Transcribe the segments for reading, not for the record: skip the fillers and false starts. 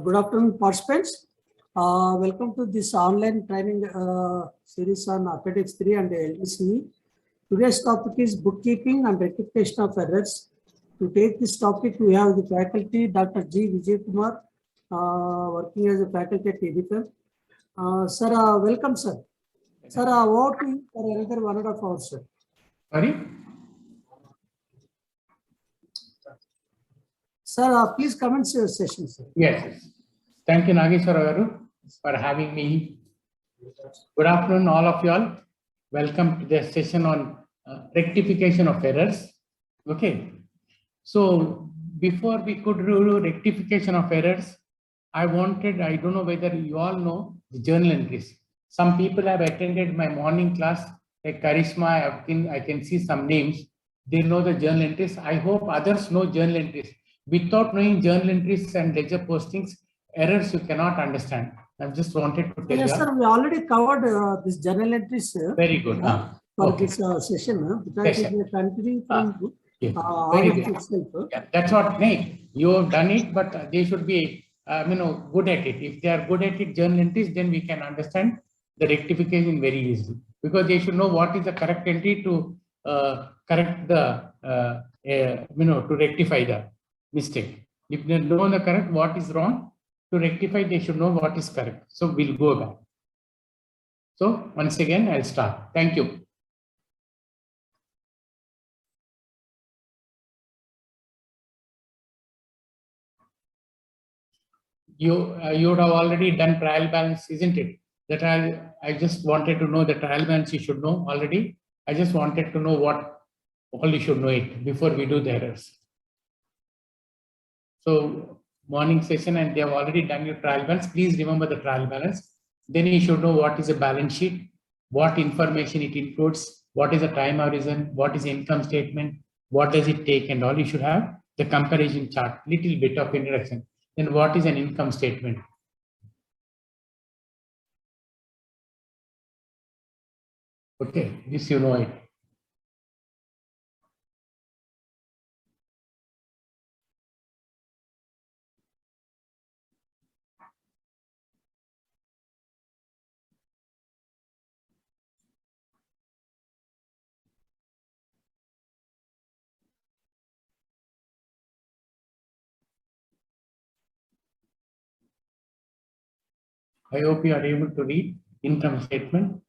Good afternoon, participants. Welcome to this online training series on Appendix 3 and LDCE. Today's topic is bookkeeping and rectification of errors. To take this topic, we have the faculty, Dr. G. Vijay Kumar, working as a faculty at TDFM. Sir, welcome, sir. Sir, over to you for another 1.5 hours, sir. Sorry? Sir, please commence your session, sir. Yes. Thank you, Nageshwara Garu, for having me. Good afternoon, all of you all. Welcome to the session on rectification of errors. Okay. So before we could do rectification of errors, I don't know whether you all know the journal entries. Some people have attended my morning class, like Karishma, I can see some names. They know the journal entries. I hope others know journal entries. Without knowing journal entries and ledger postings, errors you cannot understand. I just wanted to tell you. Yes, sir. We already covered this journal entries, sir. Very good. For this session, because it is continuing from very good. itself. Yeah, that's what you have done it, but they should be good at it. If they are good at it, journal entries, then we can understand the rectification very easily, because they should know what is the correct entry to correct the to rectify the mistake. If they know the correct what is wrong, to rectify they should know what is correct. So we'll go back. So once again I'll start. Thank you. You would have already done trial balance, isn't it? That I just wanted to know the trial balance you should know already. I just wanted to know what all you should know it before we do the errors. So morning session and they have already done your trial balance. Please remember the trial balance. Then you should know what is a balance sheet, what information it includes, what is the time horizon, what is the income statement, what does it take, and all. You should have the comparison chart, little bit of introduction. Then what is an income statement? Okay, this you know it. I hope you are able to read income statement.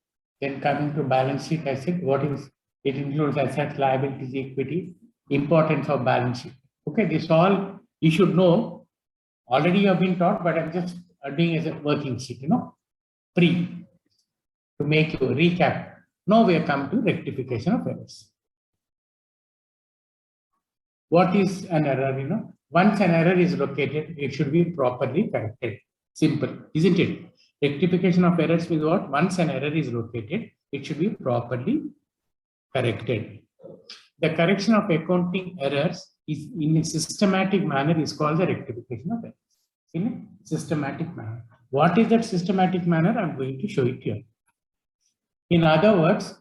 Then coming to balance sheet, I said what is it includes assets, liabilities, equity, importance of balance sheet. Okay, this all you should know. Already you have been taught, but I'm just doing as a working sheet, free to make you recap. Now we have come to rectification of errors. What is an error? Once an error is located, it should be properly corrected. Simple, isn't it? Rectification of errors means what? Once an error is located, it should be properly corrected. The correction of accounting errors is in a systematic manner is called the rectification of errors. In a systematic manner. What is that systematic manner? I'm going to show it here. In other words,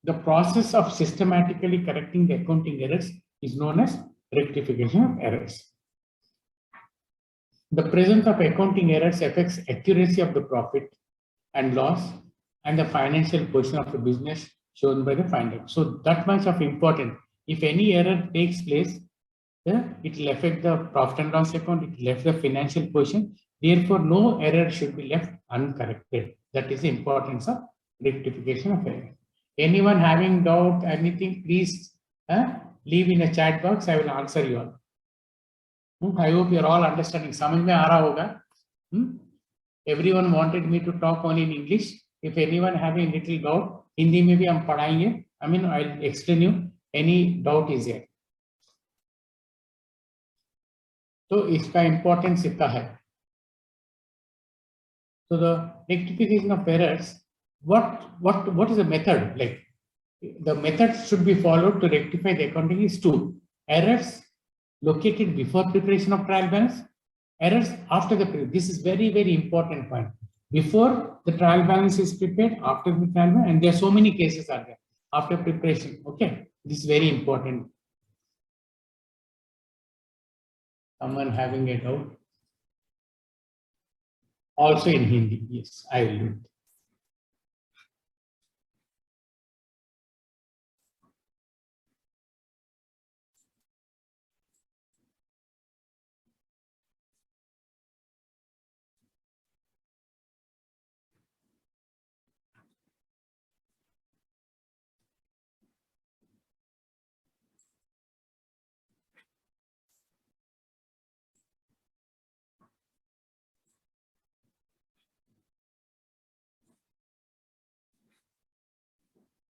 the process of systematically correcting the accounting errors is known as rectification of errors. The presence of accounting errors affects accuracy of the profit and loss and the financial position of the business shown by the finder. So that much of important. If any error takes place, it will affect the profit and loss account, it will affect the financial position. Therefore, no error should be left uncorrected. That is the importance of rectification of error. Anyone having doubt, anything, please leave in a chat box. I will answer you all. I hope you are all understanding. समझ में आ रहा होगा? Everyone wanted me to talk only in English. If anyone having little doubt, Hindi में भी हम पढ़ाएंगे. I'll explain you. Any doubt is there. तो इसका importance इतना है. So the rectification of errors, what is the method? Like the method should be followed to rectify the accounting is two: errors located before preparation of trial balance, errors after the preparation. This is very, very important point. Before the trial balance is prepared, after the trial balance, and there are so many cases are there after preparation. Okay, this is very important. Someone having a doubt? Also in Hindi. Yes, I will do it.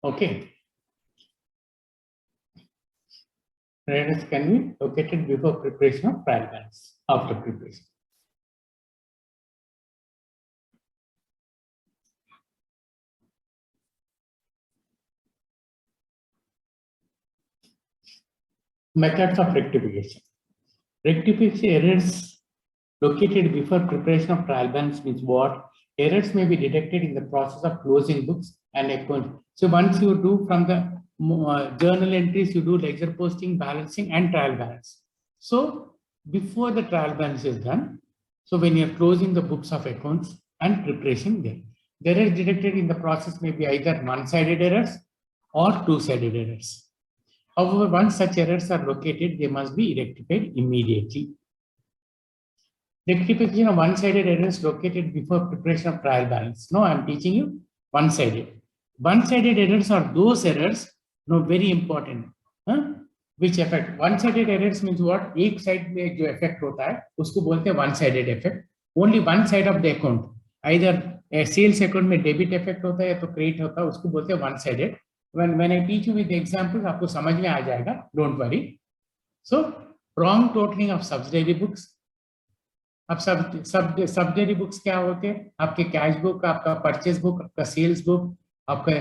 Okay. Errors can be located before preparation of trial balance, after preparation. Methods of rectification. Rectification errors located before preparation of trial balance means what? Errors may be detected in the process of closing books and accounts. So once you do from the journal entries, you do ledger posting, balancing, and trial balance. So before the trial balance is done, so when you're closing the books of accounts and preparation there, the errors detected in the process may be either one-sided errors or two-sided errors. However, once such errors are located, they must be rectified immediately. Rectification of one-sided errors located before preparation of trial balance. No, I'm teaching you one-sided. One-sided errors are those errors, no, very important. Which affect one-sided errors means what? एक side में जो effect होता है, उसको बोलते हैं one-sided effect. Only one side of the account, either sales account में debit effect होता है या तो credit होता है, उसको बोलते हैं one-sided. When I teach you with the examples, आपको समझ में आ जाएगा. Don't worry. So wrong totaling of subsidiary books. अब सब्सिडरी बुक्स क्या होते हैं? आपके कैश बुक, आपका परचेज बुक, आपका सेल्स बुक, आपका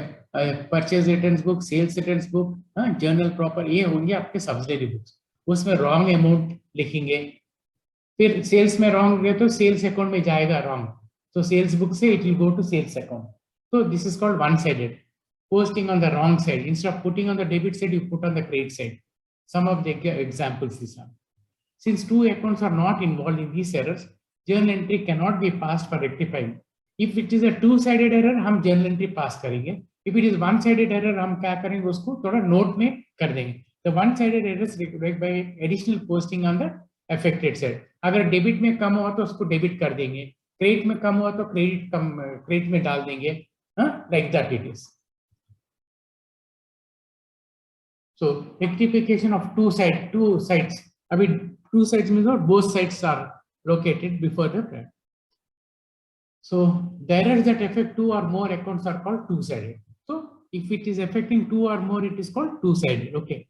purchase returns book, sales returns book, journal proper, ये होंगे आपके सब्सिडरी बुक्स. उसमें रॉन्ग अमाउंट लिखेंगे. फिर सेल्स में रॉन्ग है तो सेल्स अकाउंट में जाएगा रॉन्ग, तो सेल्स बुक से it will go to sales account. तो this is called one sided. Posting on the wrong side, instead of putting on the debit side, you put on the credit side. Some of the examples is on. Since two accounts are not involved in these errors, journal entry cannot be passed for rectifying. If it is a two-sided error, हम journal entry pass करेंगे. If it is one-sided error, हम क्या करेंगे? उसको थोड़ा note में कर देंगे. The one-sided errors required by additional posting on the affected side. अगर debit में कम हुआ तो उसको debit कर देंगे. Credit में कम हुआ तो credit में डाल देंगे. Like that it is. So rectification of two sides. I mean, two sides means what? Both sides are located before the trial. So the errors that affect two or more accounts are called two-sided. So if it is affecting two or more, it is called two-sided. Okay.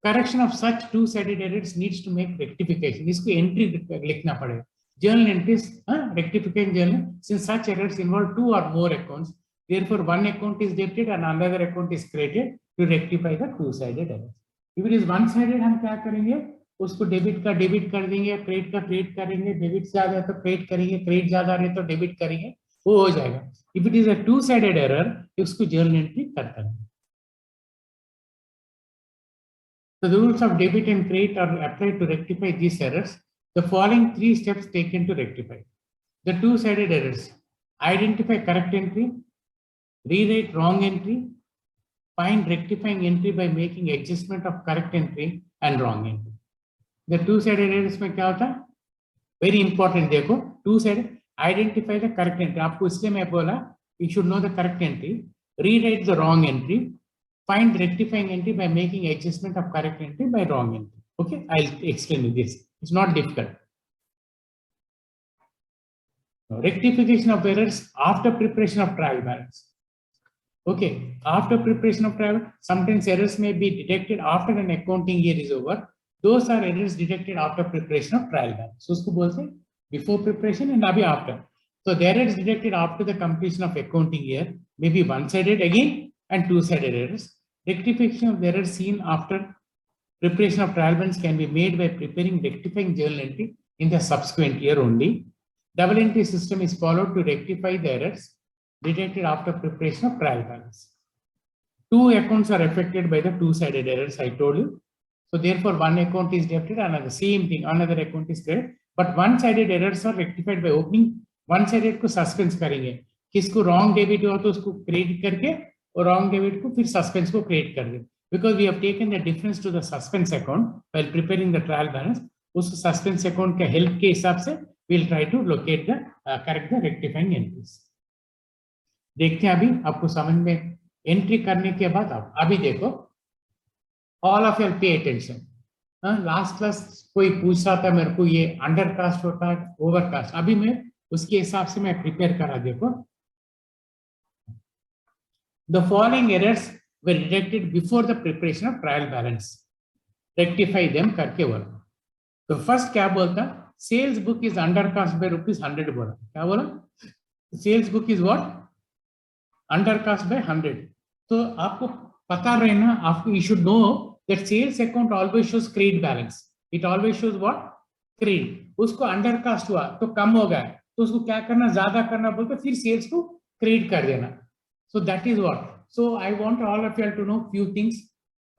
Correction of such two-sided errors needs to make rectification. इसको entry लिखना पड़ेगा. Journal entries, rectification journal. Since such errors involve two or more accounts, therefore one account is debited and another account is credited to rectify the two-sided errors. If it is one-sided, हम क्या करेंगे? उसको debit का debit कर देंगे, credit का credit करेंगे, debit ज्यादा है तो क्रेडिट करेंगे, क्रेडिट ज्यादा है तो डेबिट करेंगे, वो हो जाएगा. If it is a two sided error, उसको जर्नल एंट्री करता है. So the rules of debit and credit are applied to rectify these errors. The following three steps taken to rectify the two-sided errors: identify correct entry, rewrite wrong entry, find rectifying entry by making adjustment of correct entry and wrong entry. The two-sided errors में क्या होता है? Very important. देखो, two-sided, identify the correct entry. आपको इसलिए मैं बोला, you should know the correct entry, rewrite the wrong entry, find rectifying entry by making adjustment of correct entry by wrong entry. Okay, I'll explain you this. It's not difficult. Now, rectification of errors after preparation of trial balance. Okay, after preparation of trial, sometimes errors may be detected after an accounting year is over. Those are errors detected after preparation of trial balance. So, usko bolte before preparation and abhi after. So, the errors detected after the completion of accounting year may be one-sided again and two-sided errors. Rectification of the errors seen after preparation of trial balance can be made by preparing rectifying journal entry in the subsequent year only. Double entry system is followed to rectify the errors detected after preparation of trial balance. Two accounts are affected by the two-sided errors, I told you. So therefore, one account is debited, another same thing, another account is credited. But one-sided errors are rectified by opening one sided को suspense करेंगे, किसको wrong debit हुआ तो उसको credit करके और wrong debit को फिर सस्पेंस को क्रिएट कर देंगे, because we have taken the difference to the suspense account while preparing the trial balance. उस सस्पेंस अकाउंट के हेल्प के हिसाब से we'll try to locate the correct the rectifying entries। देखते हैं अभी आपको समझ में एंट्री करने के बाद आप अभी देखो, all of your pay attention. Last class कोई पूछ रहा था मेरे को ये अंडर कास्ट होता है ओवर कास्ट, अभी मैं उसके हिसाब से मैं प्रिपेयर करा। देखो, the following errors were detected before the preparation of trial balance, rectify them करके वर्क। तो फर्स्ट क्या बोलता, sales book is under cast by ₹100 बोला। क्या बोला? Sales book is what? Undercast by 100। तो आपको पता रहना, आपको you should know that sales account always shows credit balance, it always shows what? Credit. उसको अंडर कास्ट हुआ तो कम हो गया, तो उसको क्या करना, ज्यादा करना बोलते फिर सेल्स को क्रेडिट कर देना। So that is what. So I want all of you to know few things.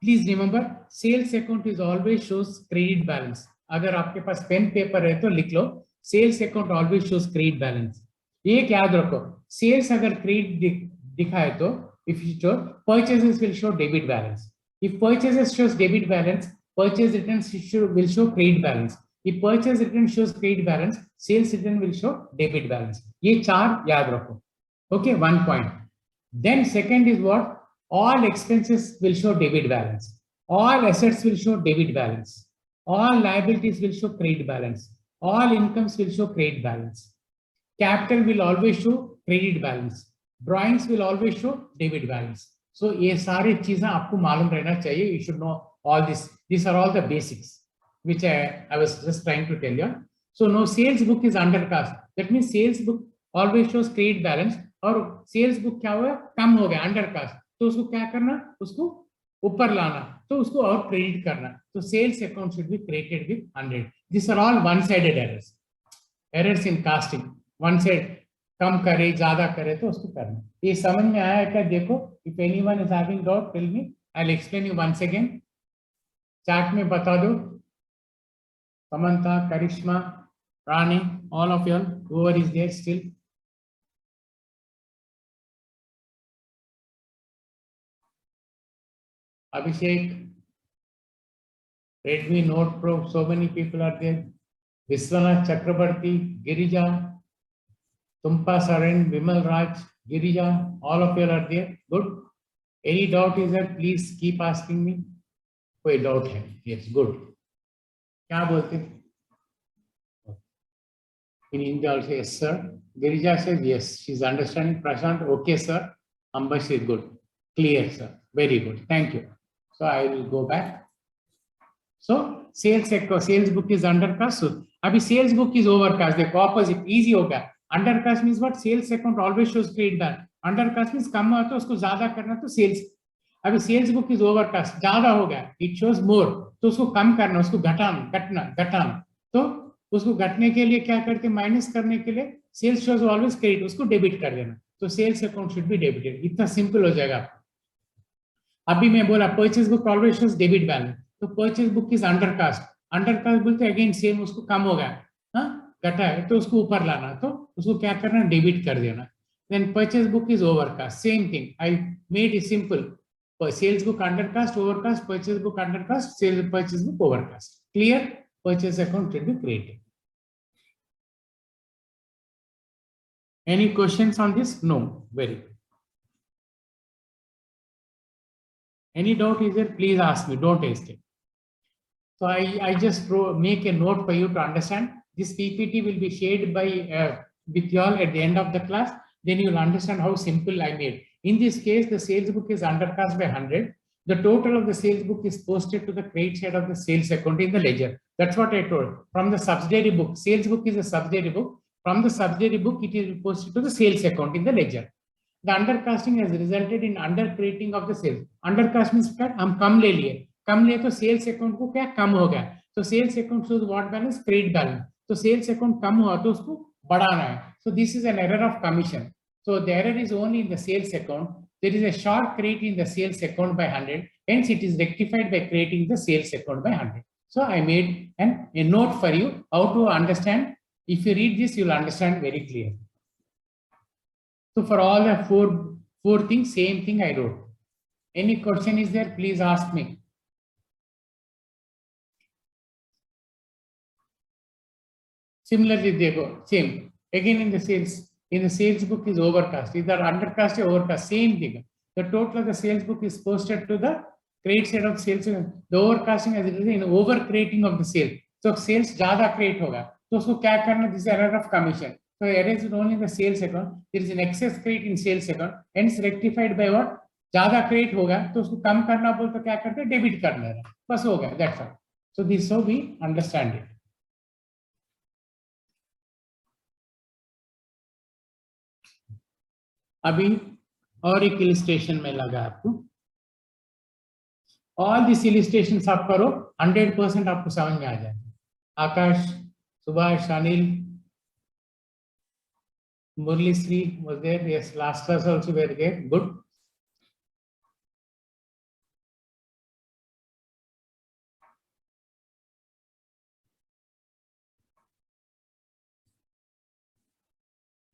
Please remember, sales account is always shows credit balance. अगर आपके पास पेन पेपर है तो लिख लो, sales account always shows credit balance. ये याद रखो, सेल्स अगर क्रेडिट दिखाए तो if you show purchases will show debit balance, if purchases shows debit balance purchase returns will show credit balance, if purchase return shows credit balance sales return will show debit balance. ये चार याद रखो। Okay, one point. Then second is what? All expenses will show debit balance, all assets will show debit balance, all liabilities will show credit balance, all incomes will show credit balance, capital will always show credit balance, drawings will always show debit balance। so ये सारी चीजें आपको मालूम रहना चाहिए, you should know all this, these are all the basics which I was just trying to tell you। so no sales book is under cost, that means sales book always shows credit balance, और sales book क्या हुआ, कम हो गया under cast, तो उसको क्या करना, उसको ऊपर लाना, तो उसको और क्रेडिट करना। तो sales account should be created with 100। This are all one sided errors, errors in casting. One side कम करे ज्यादा करे तो उसको करना। ये समझ में आया क्या? देखो, if anyone is having doubt tell me, I will explain you once again. Chat में बता दो, Samantha, Karishma, Rani, all of you, whoever is there still. Abhishek, Redmi Note Pro, so many people are there. Viswanath Chakrabarti, Girija, Tumpa Saren, Vimal Raj, Girija, all of you are there. Good. Any doubt is there? Please keep asking me. कोई doubt है? Yes, good. क्या बोलते? In India also, yes sir. Girija says yes, she's understanding. Prashant, okay sir. Ambash is good. Clear sir. Very good. Thank you. So I will go back. So sales book is under cost. So अभी sales book is over cost. देखो opposite easy होगा. Under cost means what? Sales account always shows credit balance. Under cost means कम हुआ तो उसको ज्यादा करना, तो sales। अभी sales book is over cost, ज्यादा हो गया, it shows more, तो उसको कम करना, उसको घटाना। तो उसको घटने के लिए क्या करते, माइनस करने के लिए sales shows always credit, उसको डेबिट कर देना। तो sales account should be debited। इतना सिंपल हो जाएगा। अभी मैं बोला purchase book always shows debit balance, तो purchase book is under cast बोलते अगेन सेम, उसको कम हो गया, घटा है तो उसको ऊपर लाना, तो उसको क्या करना, डेबिट कर देना। Then purchase book is overcast, same thing, I made it simple. Sales book undercast, overcast, purchase book undercast, sales purchase book overcast. Clear? Purchase account should be created. Any questions on this? No, very good. Any doubt is there? Please ask me. Don't hesitate. So I just make a note for you to understand. This PPT will be shared by with you all at the end of the class. Then you will understand how simple I made. In this case, the sales book is under cost by 100. The total of the sales book is posted to the credit side of the sales account in the ledger. That's what I told. From the subsidiary book, sales book is a subsidiary book. From the subsidiary book, it is posted to the sales account in the ledger. The undercasting has resulted in undercrediting of the sales. Undercast means क्या? हम कम ले लिए, तो sales account को क्या कम हो गया, तो sales account shows what balance, credit balance, तो सेल्स अकाउंट कम हुआ तो उसको बढ़ाना है। So this is an error of commission. So the error is only in the sales account. There is a short credit in the sales account by 100. Hence it is rectified by creating the sales account by 100. So I made a note for you how to understand If you read this, you'll understand very clear. So for all the four things, same thing I wrote. Any question is there, please ask me. Similarly, they go same. Again in the sales book is overcast. Either undercast or overcast, same thing. The total of the sales book is posted to the credit side of sales. The overcasting as it is in over creating of the sale. So sales ज़्यादा create होगा. तो उसको क्या करना? This is error of commission. So error is only in the sales account. There is an excess credit in sales account. Hence rectified by what? ज़्यादा create होगा. तो उसको कम करना बोल तो क्या करते हैं? Debit करना है. बस हो गया. That's all. So this is how we understand it. अभी और एक इलिस्ट्रेशन में लगा आपको. ऑल दिस इलिस्ट्रेशन आप करो 100% आपको समझ में आ जाएगा. आकाश, सुभाष, अनिल, मुरली Shri was there. Yes, last class also very good. Good.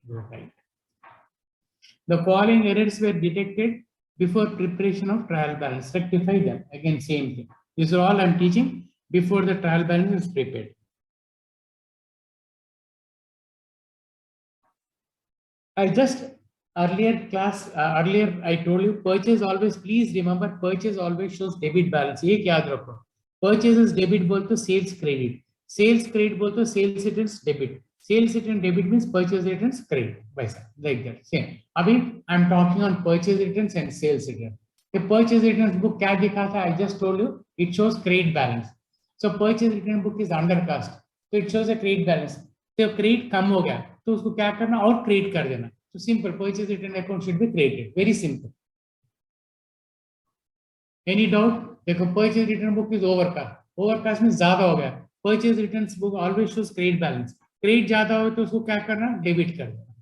Right. The following errors were detected before preparation of trial balance. Rectify them. Again, same thing. These are all I'm teaching before the trial balance is prepared. I just earlier I told you purchase always, please remember purchase always shows debit balance. ये याद रखो. Purchases debit बोल तो sales credit. Sales credit बोल तो sales returns debit. Sales return debit means purchase returns credit. वैसा like that. Same. अभी I'm talking on purchase returns and sales return. The purchase returns book क्या दिखा था? I just told you it shows credit balance. So purchase return book is undercast. So it shows a credit balance. तो credit कम हो गया तो उसको क्या करना और क्रिएट कर देना. So simple, purchase return account should be created. Very simple. Any doubt? देखो purchase return book is overcast. Overcast में ज्यादा हो गया. Purchase returns book always shows credit balance. Credit ज्यादा हो तो उसको क्या करना? डेबिट कर देना.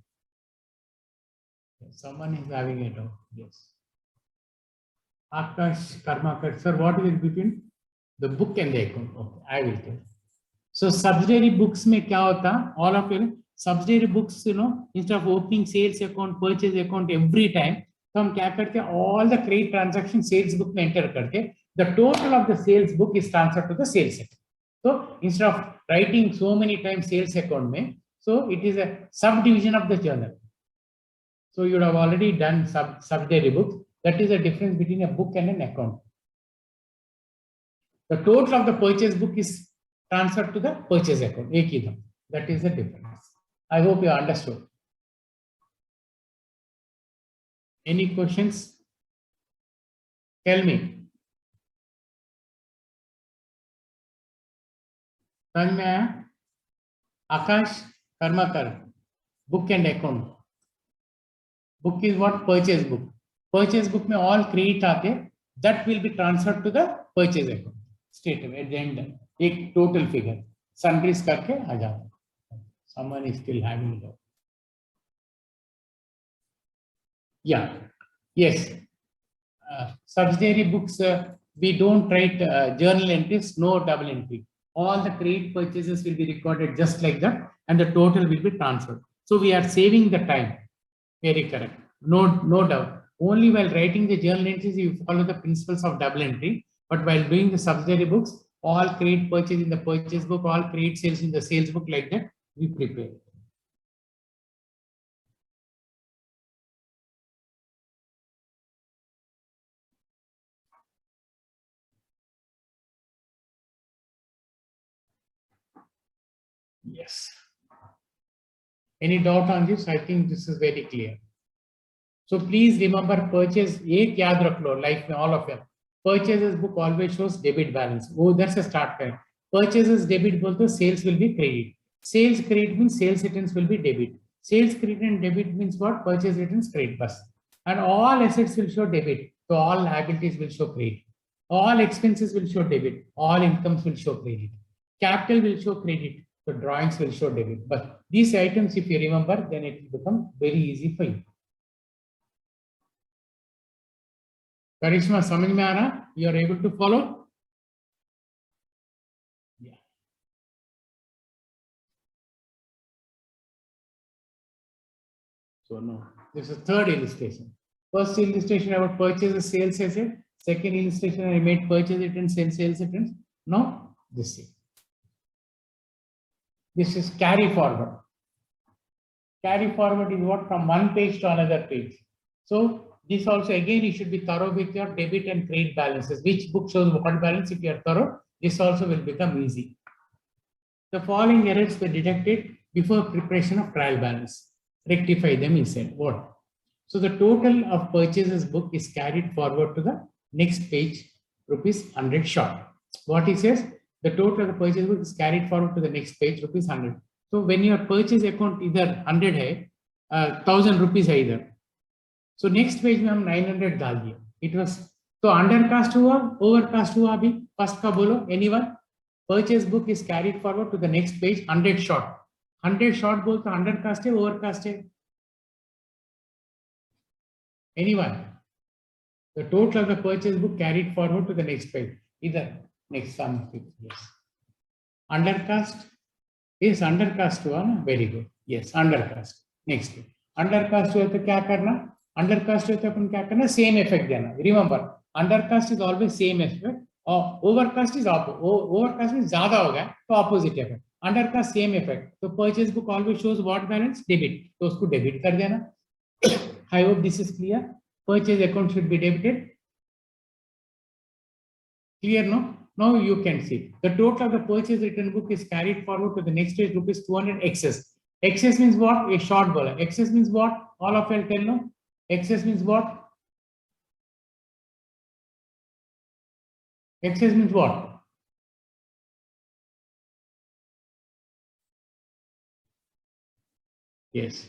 Someone is having a doubt. Yes. Akash Karmakar, sir, what is it between the book and the account? Okay, I will tell. So subsidiary books में क्या होता? All of you subsidiary books, instead of opening sales account, purchase account every time, तो हम क्या करते हैं? All the credit transaction sales book में enter करके the total of the sales book is transferred to the sales account. So instead of writing so many times sales account में, so it is a subdivision of the journal. So you would have already done subsidiary books. That is the difference between a book and an account. The total of the purchase book is transferred to the purchase account. एक ही था. That is the difference. I hope you understood. Any questions? Tell me. समझ में आया? आकाश Karmakar, book and account. Book is what? Purchase book. Purchase book में all credit आते, that will be transferred to the purchase account. Straight away at the end, एक total figure. Sundries करके आ जाता. Someone is still having it. Yeah. Yes. Subsidiary books, we don't write journal entries, no double entry. All the credit purchases will be recorded just like that, and the total will be transferred. So we are saving the time. Very correct. No doubt. Only while writing the journal entries, you follow the principles of double entry. But while doing the subsidiary books, all credit purchase in the purchase book, all credit sales in the sales book, like that, we prepare. Yes. Any doubt on this? I think this is very clear. So please remember purchase. एक याद रख लो life में all of them. Purchases book always shows debit balance. Oh, that's a start point. Purchases debit बोलते sales will be credit. Sales credit means sales returns will be debit. Sales credit and debit means what? Purchase returns credit bus. And all assets will show debit. So all liabilities will show credit. All expenses will show debit. All incomes will show credit. Capital will show credit. So drawings will show debit. But these items, if you remember, then it will become very easy for you. Karishma, समझ में आ रहा? You are able to follow? Yeah. So no, this is third illustration. First illustration about purchases, sales asset. Second illustration I made purchase returns and sales returns. Now this is. This is carry forward. Carry forward is what, from one page to another page. So this also again you should be thorough with your debit and credit balances. Which book shows what balance? If you are thorough, this also will become easy. The following errors were detected before preparation of trial balance. Rectify them, he said. What? So the total of purchases book is carried forward to the next page, rupees 100 short. What he says? The total of the purchase book is carried forward to the next page, rupees 100. So when your purchase account either 100 hai, 1000 rupees hai either. So next page में हम 900 डाल दिया. It was तो undercast हुआ, overcast हुआ अभी. First का बोलो, anyone? Purchase book is carried forward to the next page, 100 short. 100 short बोल तो undercast है, overcast है. Anyone? The total of the purchase book carried forward to the next page. Either next sum. Yes. Undercast. Yes, undercast हुआ ना. Very good. Yes, undercast. Next. Undercast हुआ तो क्या करना? Undercast हुआ तो अपन क्या करना? Same effect देना. Remember, undercast is always same effect. और overcast is overcast में ज़्यादा होगा तो opposite effect. Undercast same effect. So purchase book always shows what balance? Debit. तो उसको debit कर देना. I hope this is clear. Purchase account should be debited. Clear, no? Now you can see the total of the purchase return book is carried forward to the next page, rupees 200 excess. Excess means what? A short baller. Excess means what? All of you tell no. Excess means what? Excess means what? Yes.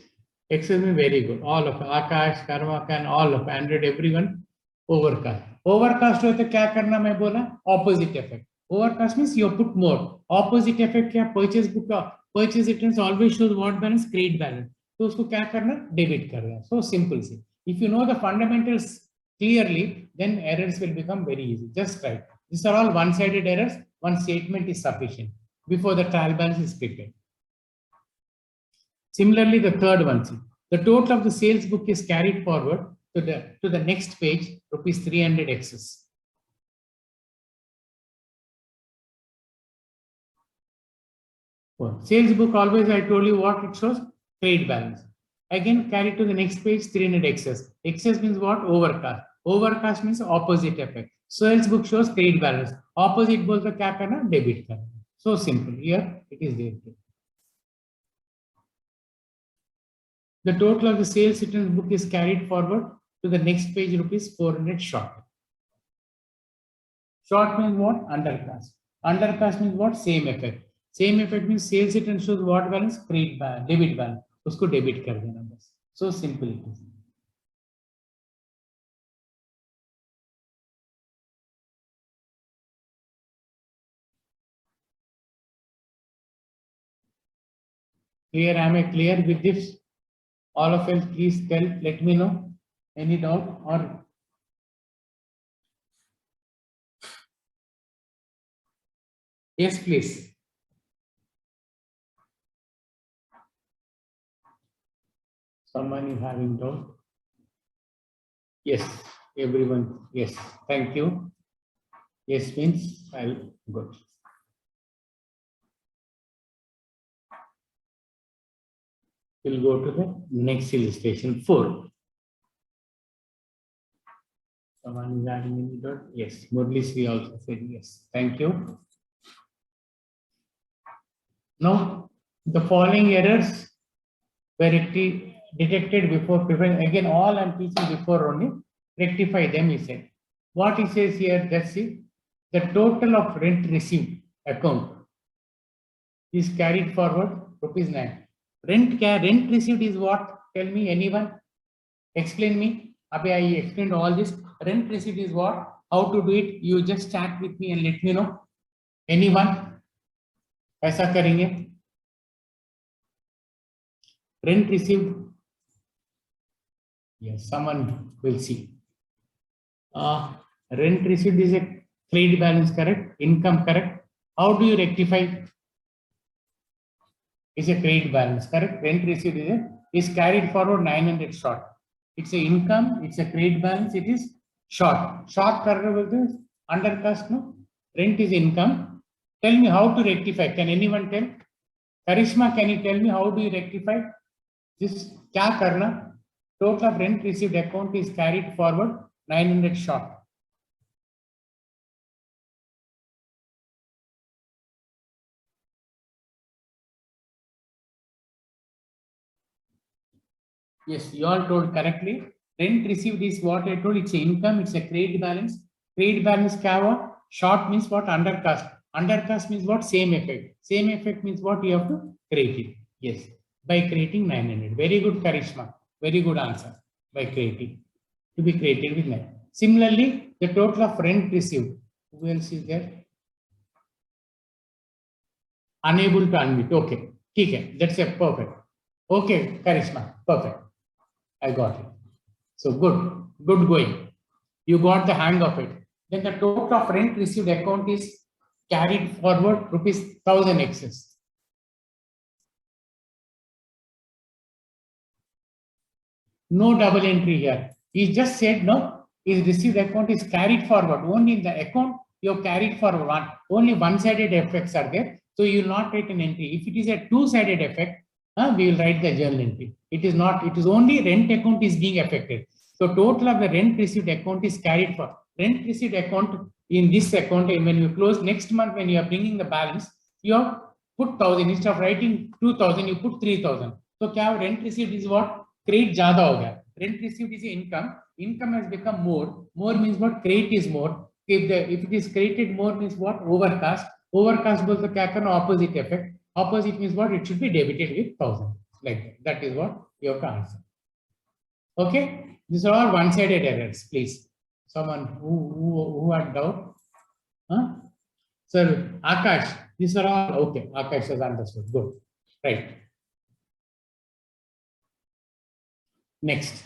Excess means very good. All of Akash, Karma can all of Android, everyone overcast. Overcast होता क्या करना मैं बोला? Opposite effect. Overcast means you put more. Opposite effect क्या? Purchase book का purchase returns always shows what balance? Credit balance. तो उसको क्या करना? Debit करना. So simple C. If you know the fundamentals clearly, then errors will become very easy. Just right. These are all one-sided errors. One statement is sufficient before the trial balance is prepared. Similarly, the third one, see, the total of the sales book is carried forward to the next page, rupees 300 excess. Sales book always I told you what it shows? Trade balance. Again, carry to the next page, 300 excess. Excess means what? Overcast. Overcast means opposite effect. Sales book shows trade balance. Opposite बोल तो क्या करना? Debit करना. So simple. Here it is there. The total of the sales returns book is carried forward to the next page, rupees 400 short. Short means what? Undercast. Undercast means what? Same effect. Same effect means sales return shows what balance? Credit balance, debit balance. उसको debit कर देना बस. So simple it is. Clear? Am I clear with this? All of you, please let me know any doubt or yes, please. Someone is having doubt. Yes, everyone. Yes, thank you. Yes means I'll go. We'll go to the next illustration 4. Someone is adding any doubt? Yes, Murli Sri also said yes. Thank you. Now, the following errors were detected before preparing. Again, all I'm teaching before only. Rectify them, he said. What he says here, that's it. The total of rent received account is carried forward, rupees 9. Rent received is what? Tell me, anyone? Explain me. Abhi, I explained all this. Rent received is what? How to do it? You just chat with me and let me know. Anyone? ऐसा करेंगे. Rent received. Yes, someone will see. Rent received is a credit balance, correct? Income, correct? How do you rectify? Is a credit balance, correct? Rent received is a is carried forward 900 short. It's a income, it's a credit balance, it is short. Short is undercast, no? Rent is income. Tell me how to rectify. Can anyone tell? Karishma, can you tell me how do you rectify this? Kya karna? Total of rent received account is carried forward 900 short. Yes, you all told correctly. Rent received is what I told. It's a income. It's a credit balance. Credit balance kya hua? Short means what? Undercast. Undercast means what? Same effect. Same effect means what? You have to create it. Yes, by creating 900. Very good, Karishma. Very good answer. By creating. To be created with 9. Similarly, the total of rent received. Who else is there? Unable to unmute. Okay. Okay. That's a perfect. Okay, Karishma. Perfect. I got it. So good going. You got the hang of it. Then the total of rent received account is carried forward rupees 1000 excess. No double entry here. He just said no, his received account is carried forward. Only in the account you have carried forward one. Only one-sided effects are there. So you will not write an entry. If it is a two-sided effect, we will write the journal entry. It is not, it is only rent account is being affected. So total of the rent received account is carried for. Rent received account in this account, and when you close next month, when you are bringing the balance, you have put 1000. Instead of writing 2000, you put 3000. So kya rent received is what? Credit ज़्यादा हो गया. Rent received is income. Income has become more. More means what? Credit is more. If it is credited more means what? Overcast. Overcast बोलते क्या करना? Opposite effect. Opposite means what? It should be debited with 1000. Like that. That is what you have to answer. Okay. These are all one-sided errors. Please. Someone who had doubt? Huh? Sir, Akash. These are all okay. Akash has understood. Good. Right. Next,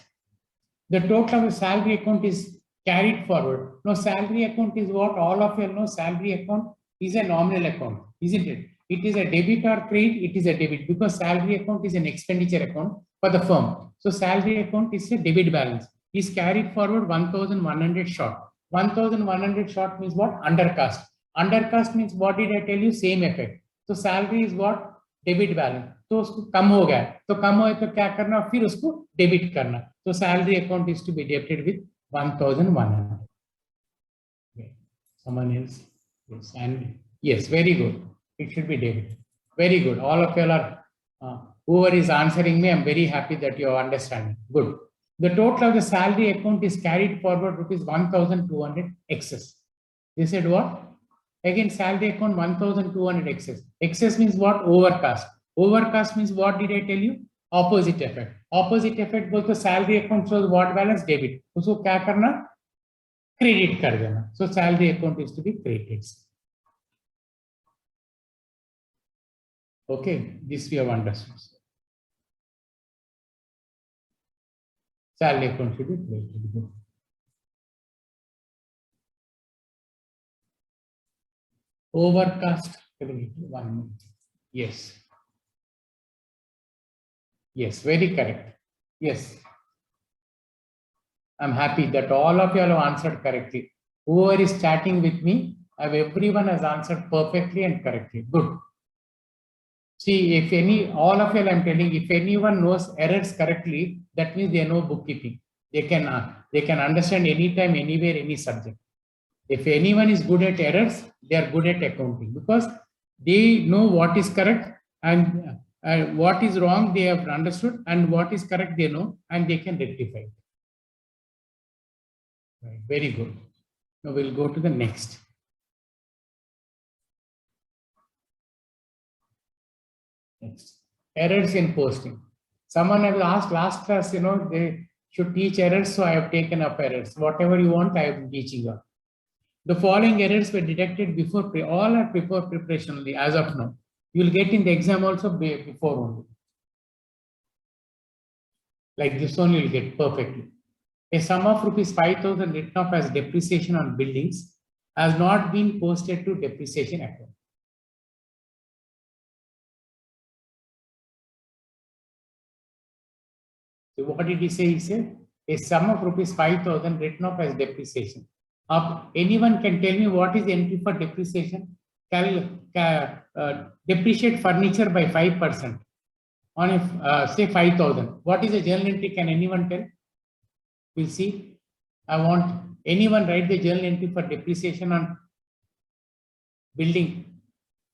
the total of the salary account is carried forward. No, salary account is what all of you know. Salary account is a nominal account, isn't it? It is a debit or credit. It is a debit because salary account is an expenditure account for the firm. So salary account is a debit balance. Is carried forward 1100 short. 1100 short means what? Undercast. Undercast means what did I tell you? Same effect. So salary is what? Debit balance. तो उसको कम हो गया, तो कम हो तो क्या करना, फिर उसको डेबिट करना. तो salary account is to be debited with 1100. Someone else? Yes, and yes, very good. It should be debit. Very good. All of you are, whoever is answering me, I'm very happy that you are understanding. Good. The total of the salary account is carried forward rupees 1200 excess. They said what? Again, salary account 1200 excess. Excess means what? Overcast. Overcast means what did I tell you? Opposite effect. Opposite effect both the salary account shows what balance? Debit. So क्या करना? Credit कर देना. So salary account is to be credited. Okay, this we have understood. Salary account should be credited. Overcast. 1 minute. Yes. Yes, very correct. Yes. I'm happy that all of you have answered correctly. Whoever is chatting with me, everyone has answered perfectly and correctly. Good. See, if any, all of you I'm telling, if anyone knows errors correctly, that means they know bookkeeping. They can understand anytime, anywhere, any subject. If anyone is good at errors, they are good at accounting because they know what is correct and what is wrong they have understood, and what is correct they know, and they can rectify it. Right. Very good. Now we'll go to the next. Next. Errors in posting. Someone has asked last class, they should teach errors, so I have taken up errors. Whatever you want, I am teaching you. The following errors were detected before, all are before preparation only as of now. You will get in the exam also before only. Like this one you will get perfectly. A sum of rupees 5,000 written off as depreciation on buildings has not been posted to depreciation account. So what did he say? He said a sum of rupees 5,000 written off as depreciation. Anyone can tell me what is the entry for depreciation? Depreciate furniture by 5% on say 5,000. What is the journal entry? Can anyone tell? We'll see. I want anyone write the journal entry for depreciation on building.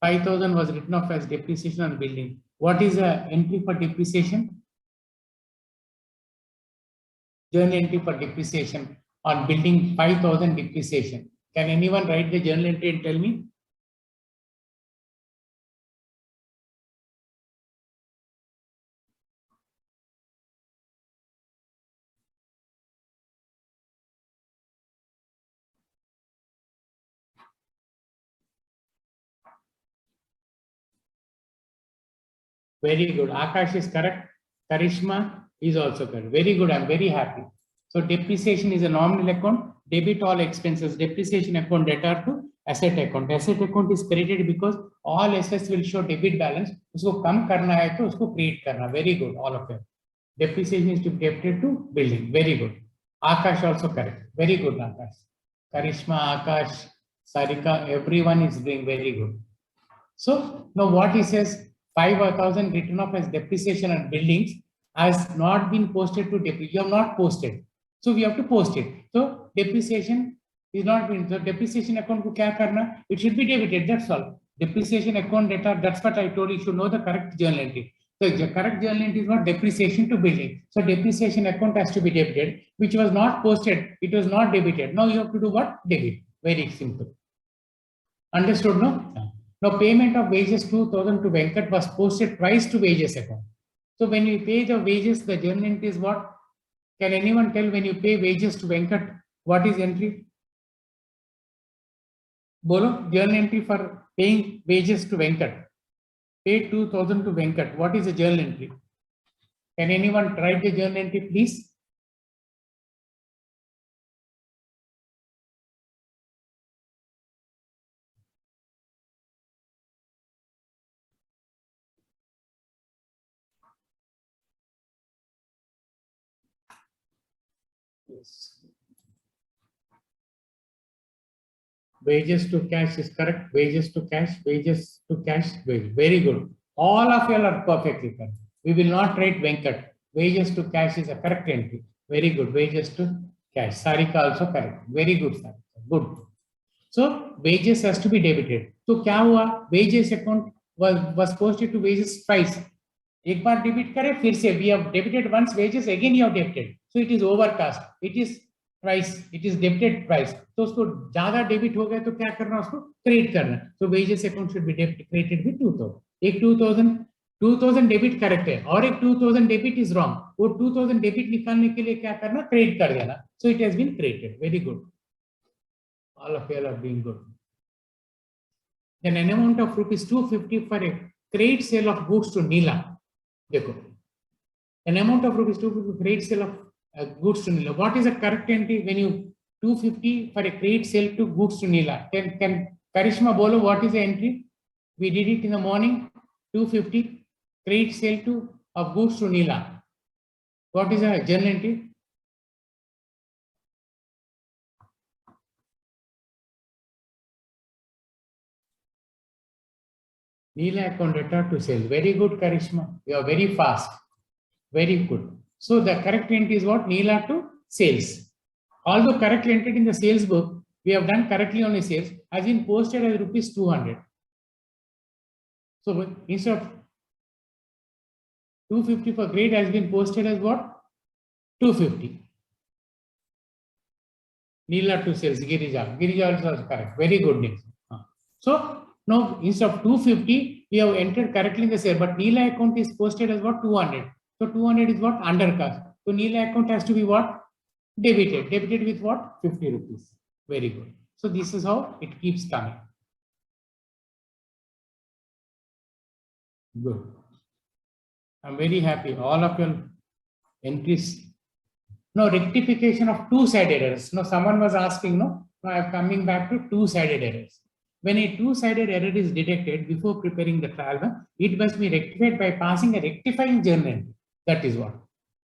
5,000 was written off as depreciation on building. What is the entry for depreciation? Journal entry for depreciation on building 5,000 depreciation. Can anyone write the journal entry and tell me? Very good. Akash is correct. Karishma is also correct. Very good. I'm very happy. So depreciation is a nominal account. Debit all expenses. Depreciation account debtor to asset account. Asset account is credited because all assets will show debit balance. Usko kam karna hai to usko create karna. Very good. All of them. Depreciation is to be debited to building. Very good. Akash also correct. Very good, Akash. Karishma, Akash, Sarika, everyone is doing very good. So now what he says, 5,000 written off as depreciation on buildings has not been posted to depreciation. You have not posted. So we have to post it. So depreciation is not been, the depreciation account ko kya karna? It should be debited, that's all. Depreciation account data, that's what I told you, you should know the correct journal entry. So the correct journal entry is not depreciation to building. So depreciation account has to be debited, which was not posted, it was not debited. Now you have to do what? Debit. Very simple. Understood, no? Now payment of wages 2,000 to Venkat was posted twice to wages account. So when you pay the wages, the journal entry is what? Can anyone tell when you pay wages to Venkat, what is entry? Bolo, journal entry for paying wages to Venkat. Pay 2,000 to Venkat. What is the journal entry? Can anyone write the journal entry, please? Yes. Wages to cash is correct. Wages to cash, wages to cash, wage. Very good. All of you are perfectly correct. We will not write Venkat. Wages to cash is a correct entry. Very good. Wages to cash. Sarika also correct. Very good, Sarika. Good. So wages has to be debited. So क्या हुआ? Wages account was posted to wages twice. एक बार debit करे फिर से we have debited once wages, again you have debited. So it is overcast. It is twice. It is debited twice. तो उसको ज्यादा debit हो गया तो क्या करना उसको credit करना. So wages account should be credited with 2,000. एक 2,000 debit correct है और एक 2,000 debit is wrong. वो 2,000 debit निकालने के लिए क्या करना? Credit कर देना. So it has been credited. Very good. All of you are being good. Then an amount of rupees 250 for a crate sale of goods to Neela. Dekho. An amount of rupees 250 for crate sale of goods to Neela. What is the correct entry when you 250 for a crate sale to goods to Neela? Can Karishma Bolo, what is the entry? We did it in the morning. 250 crate sale of goods to Neela. What is the journal entry? Neela account data to sales. Very good, Karishma. You are very fast. Very good. So the correct entry is what? Neela to sales. Although correctly entered in the sales book, we have done correctly only sales, has been posted as rupees 200. So instead of 250 for grade has been posted as what? 250. Neela to sales. Girija. Girija also is correct. Very good news. So now, instead of 250, we have entered correctly in the sale, but Neela account is posted as what? 200. So 200 is what? Undercast. So Neela account has to be what? Debited. Debited with what? 50 rupees. Very good. So this is how it keeps coming. Good. I'm very happy. All of your entries. No, rectification of two-sided errors. No, someone was asking, no? Now I'm coming back to two-sided errors. When a two-sided error is detected before preparing the trial, it must be rectified by passing a rectifying journal entry. That is what.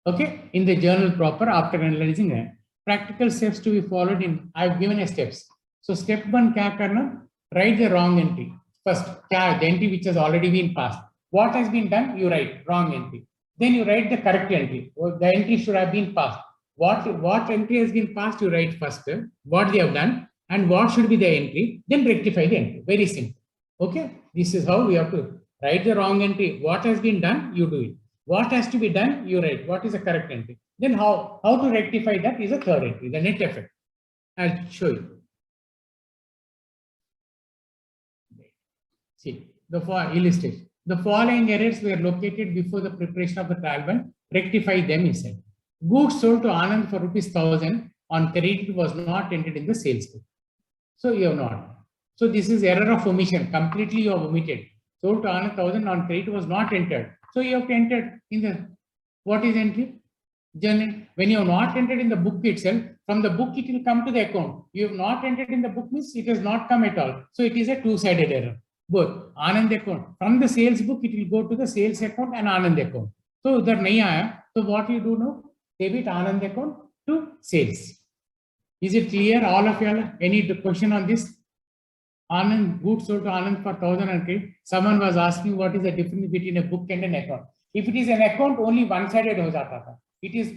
Okay, in the journal proper after analyzing that. Practical steps to be followed in, I've given a steps. So step one, kya karna? Write the wrong entry. First, the entry which has already been passed. What has been done? You write wrong entry. Then you write the correct entry. The entry should have been passed. What entry has been passed, you write first, what they have done, and what should be the entry, then rectify the entry. Very simple. Okay, this is how we have to write the wrong entry. What has been done, you do it. What has to be done, you write. What is the correct entry? Then how to rectify that is a third entry, the net effect. I'll show you. See, the illustration. The following errors were located before the preparation of the trial balance. Rectify them, he said. Goods sold to Anand for ₹1,000 on credit was not entered in the sales book. So you have not. So this is error of omission. Completely you have omitted. Sold to Anand 1,000 on credit was not entered. So you have to enter in the, what is entry? Journal. When you have not entered in the book itself, from the book it will come to the account. You have not entered in the book means it has not come at all. So it is a two-sided error. Both Anand account. From the sales book, it will go to the sales account and Anand account. So there nahi aaya. So what you do now? Debit Anand account to sales. Is it clear, all of you? Any question on this? Anand, goods sold to Anand for 1,000 and credit. Someone was asking what is the difference between a book and an account. If it is an account, only one-sided ho jata tha. It is,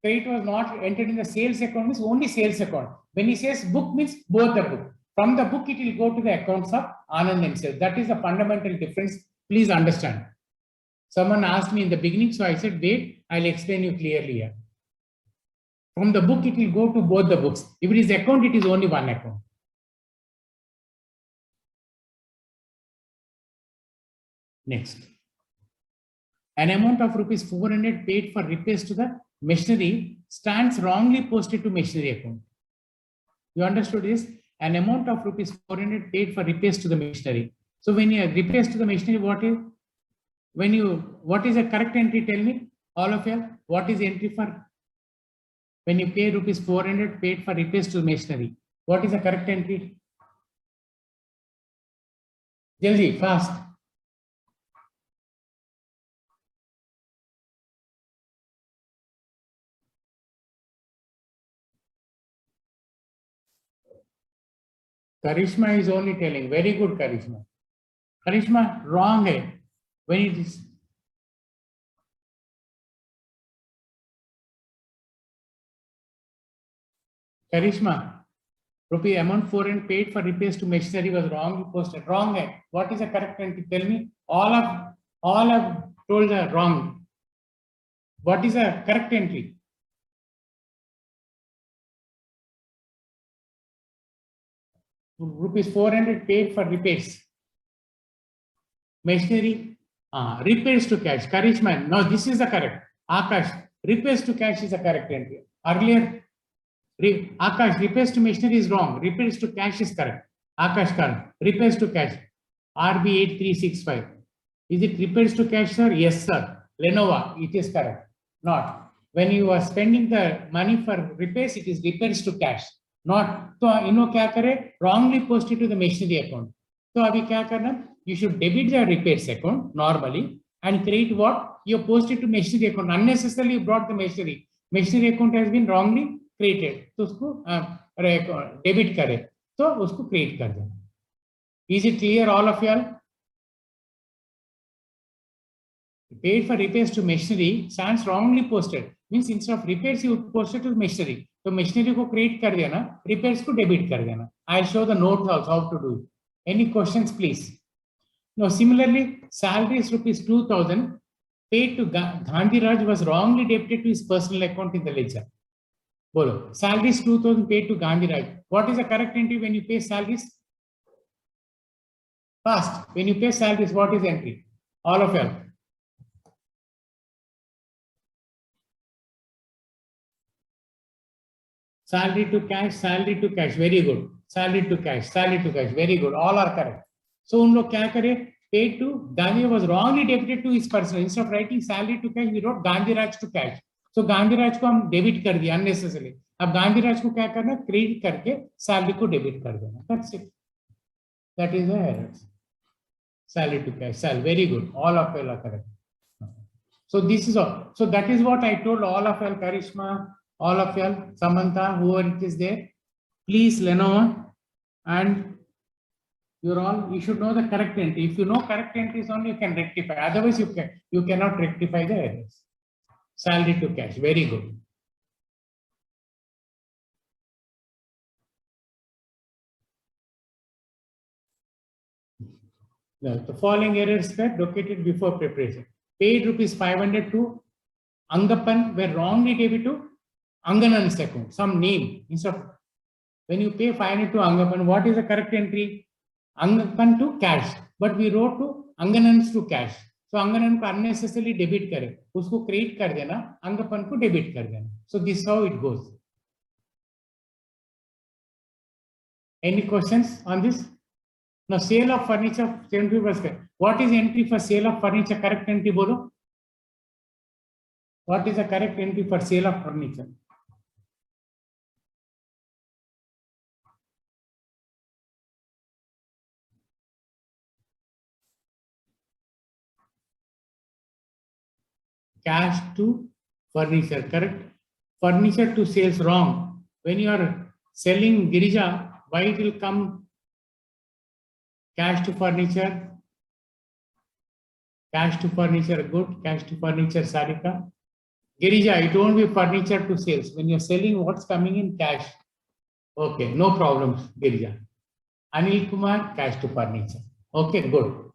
credit was not entered in the sales account, means only sales account. When he says book means both the book. From the book, it will go to the accounts of Anand himself. That is the fundamental difference. Please understand. Someone asked me in the beginning, so I said, wait, I'll explain you clearly here. From the book, it will go to both the books. If it is account, it is only one account. Next. An amount of ₹400 paid for repairs to the machinery stands wrongly posted to machinery account. You understood this? An amount of ₹400 paid for repairs to the machinery. So when you repairs to the machinery, what is the correct entry? Tell me, all of you, what is the entry for? When you pay ₹400 paid for repairs to the machinery, what is the correct entry? Jaldi, fast. Karishma is only telling. Very good, Karishma. Karishma, wrong hai. When it is Karishma, rupee amount 400 paid for repairs to machinery was wrongly posted. Wrong hai. What is the correct entry? Tell me. All have told the wrong. What is the correct entry? ₹400 paid for repairs. Machinery, repairs to cash. Karishma, no, this is the correct. Akash, repairs to cash is the correct entry. Earlier, Akash, repairs to machinery is wrong. Repairs to cash is correct. Akash Khan, repairs to cash. RB8365. Is it repairs to cash, sir? Yes, sir. Lenovo, it is correct. Not. When you are spending the money for repairs, it is repairs to cash. Not. So, kya kare? Wrongly posted to the machinery account. So, abhi kya karna? You should debit the repairs account normally and credit what? You post it to machinery account. Unnecessarily you brought the machinery. Machinery account has been wrongly created. So, usko debit kare. So, usko create kar dena. Is it clear, all of y'all? Paid for repairs to machinery stands wrongly posted. Means instead of repairs, you posted to machinery. So machinery को create कर देना, repairs को debit कर देना. I'll show the notes also how to do it. Any questions, please? Now, similarly, salaries ₹2,000 paid to Gandhi Raj was wrongly debited to his personal account in the ledger. Bolo. Salaries 2,000 paid to Gandhi Raj. What is the correct entry when you pay salaries? Fast. When you pay salaries, what is the entry? All of you. Salary to cash, salary to cash. Very good. Salary to cash, salary to cash. Very good. All are correct. So, उन लोग क्या करें? Paid to Gandhi was wrongly debited to his personal. Instead of writing salary to cash, we wrote Gandhi Raj to cash. So Gandhi Raj को हम debit कर दिया unnecessarily. अब गांधी राज को क्या करना? Credit करके salary को debit कर देना. That's it. That is the error. Salary to cash. Salary. Very good. All of you are correct. So this is all. So that is what I told all of y'all, Karishma, all of y'all, Samantha, whoever it is there. Please, Lenovo, and you're all, you should know the correct entry. If you know correct entries only, you can rectify. Otherwise, you cannot rectify the errors. Salary to cash. Very good. Now, the following errors were located before preparation. Paid rupees 500 to Angappan were wrongly debited to Anganan's account. Some name instead of, when you pay 500 to Angappan, what is the correct entry? Angappan to cash, but we wrote to Anganan's to cash. So Anganan को unnecessarily debit करे, उसको credit कर देना, Angappan को debit कर देना. So this is how it goes. Any questions on this? Now sale of furniture 70%. What is entry for sale of furniture? Correct entry bolo. What is the correct entry for sale of furniture? Cash to furniture, correct? Furniture to sales, wrong. When you are selling Girija, why it will come cash to furniture? Cash to furniture, good. Cash to furniture, Sarika. Girija, it won't be furniture to sales. When you're selling, what's coming in? Cash. Okay, no problems, Girija. Anil Kumar, cash to furniture. Okay, good.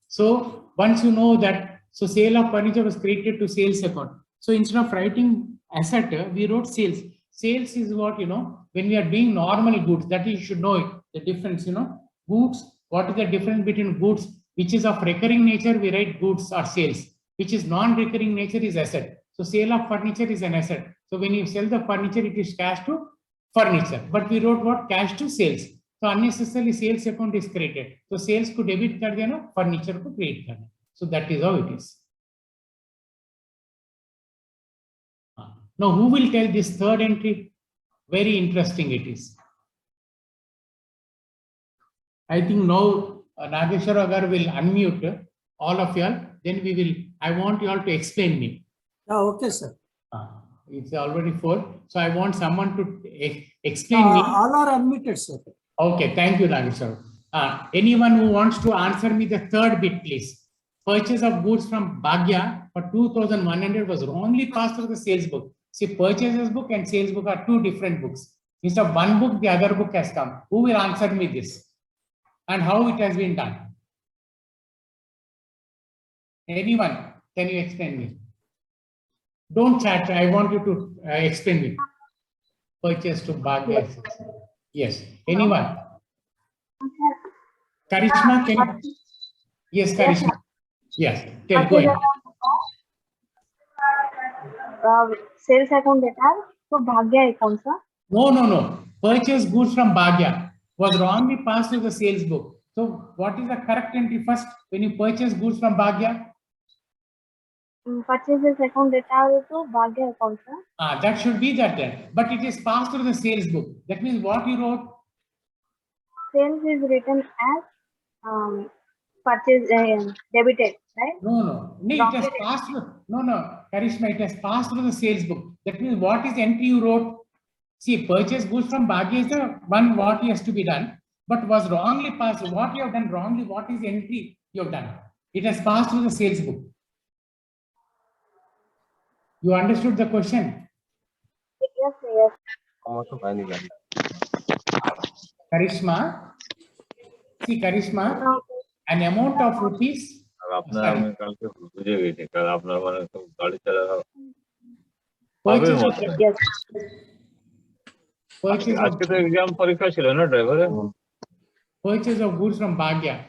So once you know that, so sale of furniture was created to sales account. So instead of writing asset, we wrote sales. Sales is what, when we are doing normal goods, that you should know it, the difference, goods. What is the difference between goods, which is of recurring nature, we write goods or sales, which is non-recurring nature is asset. So sale of furniture is an asset. So when you sell the furniture, it is cash to furniture, but we wrote what? Cash to sales. So unnecessarily sales account is created. So sales को debit कर देना, furniture को create करना. So that is how it is. Now who will tell this third entry? Very interesting it is. I think now Nageshwar Agar will unmute all of y'all. Then we will, I want you all to explain me. Okay, sir. It's already 4. So I want someone to explain me. All are unmuted, sir. Okay, thank you, Nageshwar. Anyone who wants to answer me the third bit, please. Purchase of goods from Bhagya for 2,100 was wrongly passed through the sales book. See, purchases book and sales book are two different books. Instead of one book, the other book has come. Who will answer me this? And how it has been done? Anyone? Can you explain me? Don't chat. I want you to explain me. Purchase to Bhagya. Yes. Anyone? Karishma, can you? Yes, Karishma. Yes. Tell, go ahead. Sales account data for Bhagya account, sir? No. Purchase goods from Bhagya was wrongly passed to the sales book. So what is the correct entry first when you purchase goods from Bhagya? Purchases account data to Bhagya account, sir? That should be that then. But it is passed through the sales book. That means what you wrote? Sales is written as purchase debited, right? No. It has passed through. No. Karishma, it has passed through the sales book. That means what is the entry you wrote? See, purchase goods from Bhagya is the one what has to be done, but was wrongly passed. What you have done wrongly, what is the entry you have done? It has passed through the sales book. You understood the question? Yes. Karishma, see Karishma, an amount of rupees. Purchase of goods from Bhagya.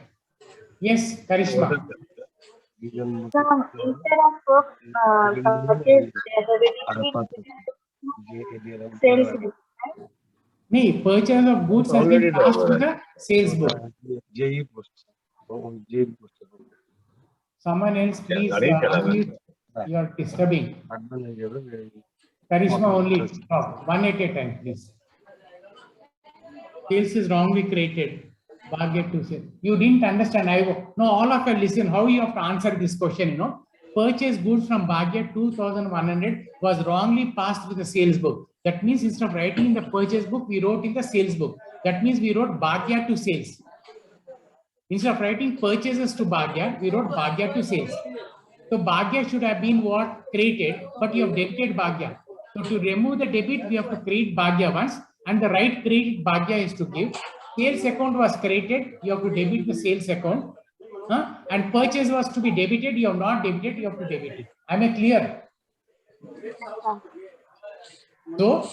Yes, Karishma. Instead of purchase sales book, right? No, purchase of goods has been passed to the sales book. Someone else, please. You are disturbing. Karishma only. No, one at a time, please. Sales is wrongly created. Bhagya to sales. You didn't understand. No, all of you listen. How you have to answer this question? purchase goods from Bhagya 2,100 was wrongly passed through the sales book. That means instead of writing in the purchase book, we wrote in the sales book. That means we wrote Bhagya to sales. Instead of writing purchases to Bhagya, we wrote Bhagya to sales. So Bhagya should have been what? Created, but you have debited Bhagya. So to remove the debit, we have to create Bhagya once, and the right credit Bhagya is to give. Sales account was created, you have to debit the sales account. And purchase was to be debited, you have not debited, you have to debit it. Am I clear? So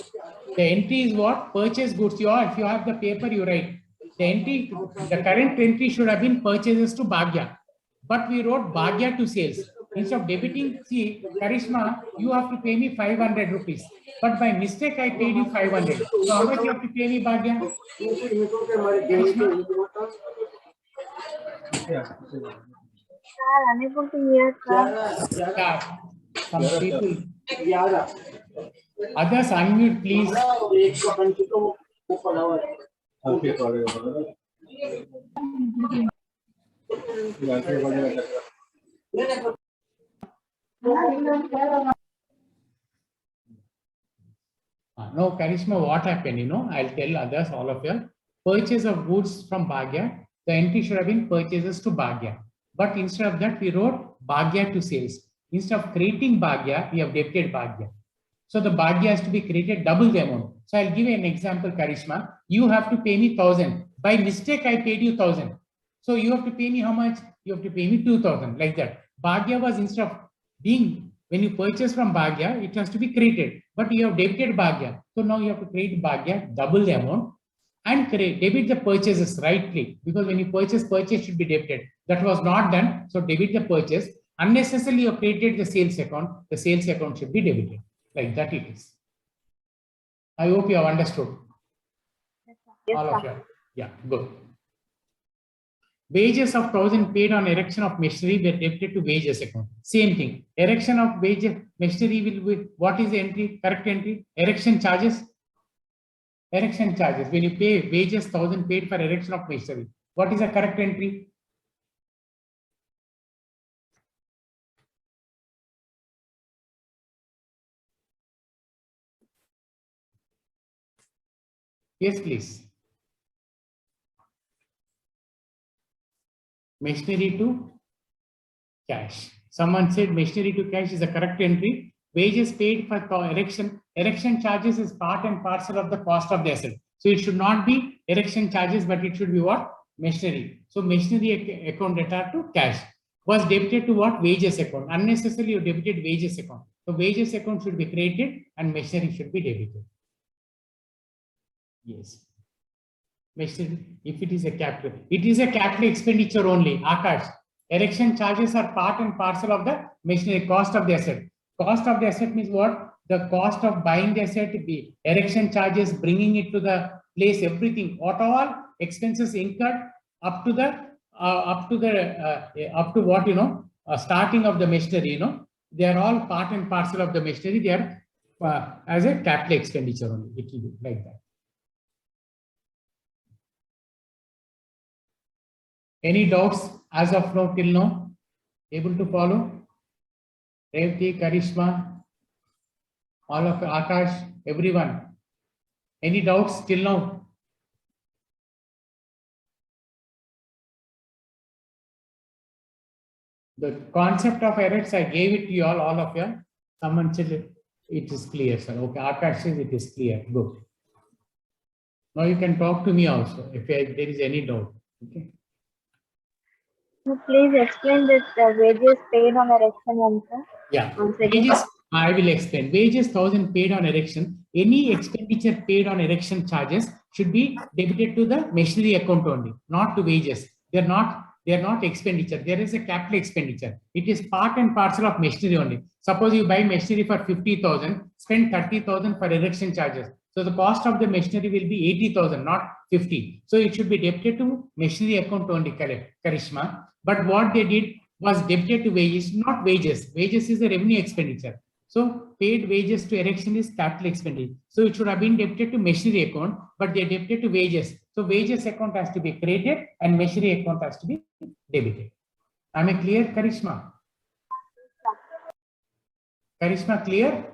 the entry is what? Purchase goods. If you have the paper, you write. The current entry should have been purchases to Bhagya, but we wrote Bhagya to sales. Instead of debiting, see, Karishma, you have to pay me 500 rupees. But by mistake, I paid you 500. So how much you have to pay me, Bhagya? Karishma? Sir, unable to hear, sir. Yeah. Some people. Others, unmute, please. No, Karishma, what happened? I'll tell others, all of you. Purchase of goods from Bhagya, the entry should have been purchases to Bhagya. But instead of that, we wrote Bhagya to sales. Instead of creating Bhagya, we have debited Bhagya. So the Bhagya has to be created double the amount. So I'll give you an example, Karishma. You have to pay me 1,000. By mistake, I paid you 1,000. So you have to pay me how much? You have to pay me 2,000, like that. Bhagya was instead of being, when you purchase from Bhagya, it has to be created. But you have debited Bhagya. So now you have to create Bhagya, double the amount, and debit the purchases rightly. Because when you purchase should be debited. That was not done. So debit the purchase. Unnecessarily you have created the sales account. The sales account should be debited. Like that it is. I hope you have understood. Yes, All sir. of you. Yeah, good. Wages of 1,000 paid on erection of machinery were debited to wages account. Same thing. Erection of machinery will be, what is the entry? Correct entry? Erection charges. Erection charges. When you pay wages 1,000 paid for erection of machinery, what is the correct entry? Yes, please. Machinery to cash. Someone said machinery to cash is a correct entry. Wages paid for erection. Erection charges is part and parcel of the cost of the asset. So it should not be erection charges, but it should be what? Machinery. So machinery account debtor to cash was debited to what? Wages account. Unnecessarily you debited wages account. So wages account should be created and machinery should be debited. Yes. Machinery, if it is a capital expenditure only. Akash, erection charges are part and parcel of the machinery cost of the asset. Cost of the asset means what? The cost of buying the asset, the erection charges, bringing it to the place, everything. What all expenses incurred up to what starting of the machinery. They are all part and parcel of the machinery. They are as a capital expenditure only. It will be like that. Any doubts as of now, till now? Able to follow? Revati, Karishma, all of Akash, everyone. Any doubts till now? The concept of errors, I gave it to you all of you. Someone said it is clear, sir. Okay, Akash says it is clear. Good. Now you can talk to me also if there is any doubt. Okay. So please explain this wages paid on erection one, sir. Yeah, Once again. wages, I will explain. Wages 1,000 paid on erection. Any expenditure paid on erection charges should be debited to the machinery account only, not to wages. They are not expenditure. There is a capital expenditure. It is part and parcel of machinery only. Suppose you buy machinery for 50,000, spend 30,000 for erection charges. So the cost of the machinery will be 80,000, not 50. So it should be debited to machinery account only, Karishma. But what they did was debited to wages, not wages. Wages is a revenue expenditure. So paid wages to erection is capital expenditure. So it should have been debited to machinery account, but they debited to wages. So wages account has to be created and machinery account has to be debited. Am I clear, Karishma? Karishma, clear?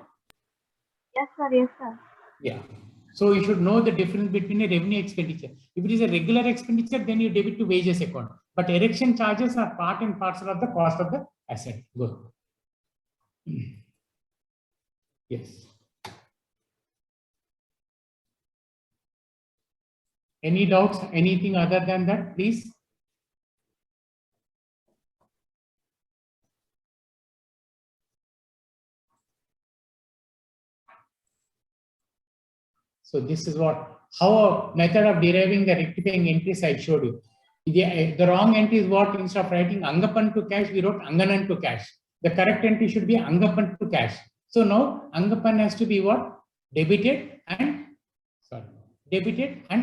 Yes, sir. Yes, sir. Yeah. So you should know the difference between a revenue expenditure. If it is a regular expenditure, then you debit to wages account. But erection charges are part and parcel of the cost of the asset. Good. Yes. Any doubts? Anything other than that, please? So this is how a method of deriving the rectifying entries I showed you. The wrong entry is what? Instead of writing Angapan to cash, we wrote Anganan to cash. The correct entry should be Angapan to cash. So now Angapan has to be what? Debited and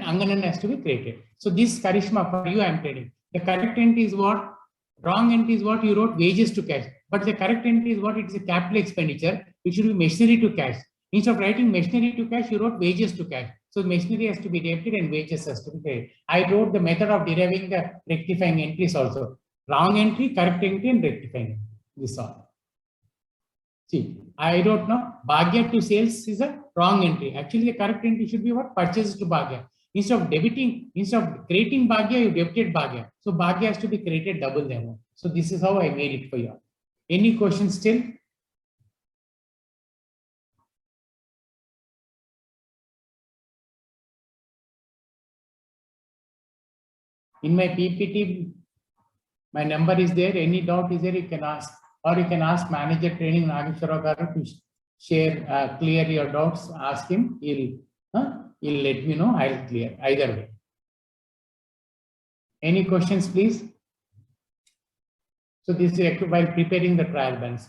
Anganan has to be created. So this, Karishma, for you I am telling. The correct entry is what? Wrong entry is what? You wrote wages to cash. But the correct entry is what? It is a capital expenditure. It should be machinery to cash. Instead of writing machinery to cash, you wrote wages to cash. So machinery has to be debited and wages has to be paid. I wrote the method of deriving the rectifying entries also. Wrong entry, correct entry, and rectifying. This all. See, I don't know. Bhagya to sales is a wrong entry. Actually, the correct entry should be what? Purchases to Bhagya. Instead of creating Bhagya, you debited Bhagya. So Bhagya has to be created double the amount. So this is how I made it for you. Any questions still? In my PPT, my number is there. Any doubt is there, you can ask. Or you can ask Manager Training Nageshwara Garu to share, clear your doubts. Ask him. He'll let me know. I'll clear. Either way. Any questions, please? So this is while preparing the trial balance.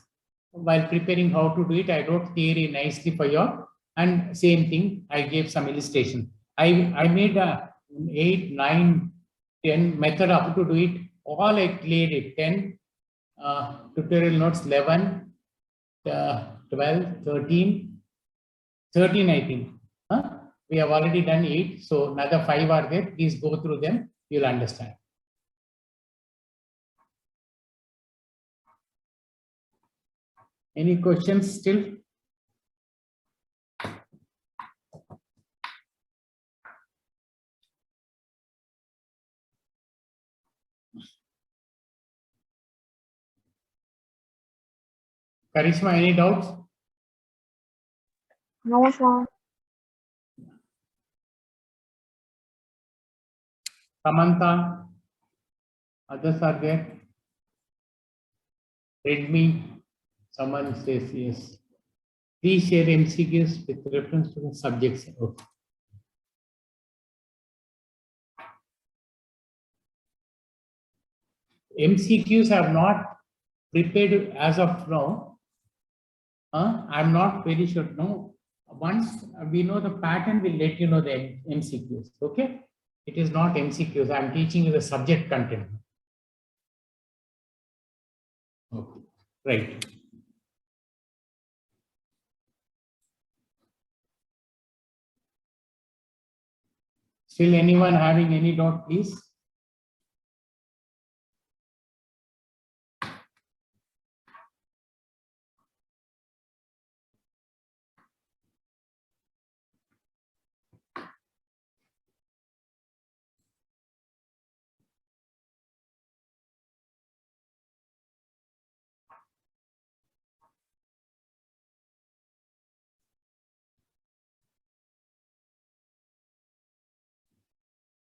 While preparing how to do it, I wrote theory nicely for you. And same thing, I gave some illustration. I made a 8, 9, 10 method up to do it. All I cleared it. 10 tutorial notes, 11, 12, 13, I think. We have already done 8. So another 5 are there. Please go through them. You'll understand. Any questions still? Karishma, any doubts? No, sir. Samantha, others are there. Redmi, someone says yes. Please share MCQs with reference to the subjects. Okay. MCQs are not prepared as of now. I'm not very sure. No, once we know the pattern, we'll let you know the MCQs. Okay. It is not MCQs. I'm teaching you the subject content. Okay. Right. Still anyone having any doubt, please?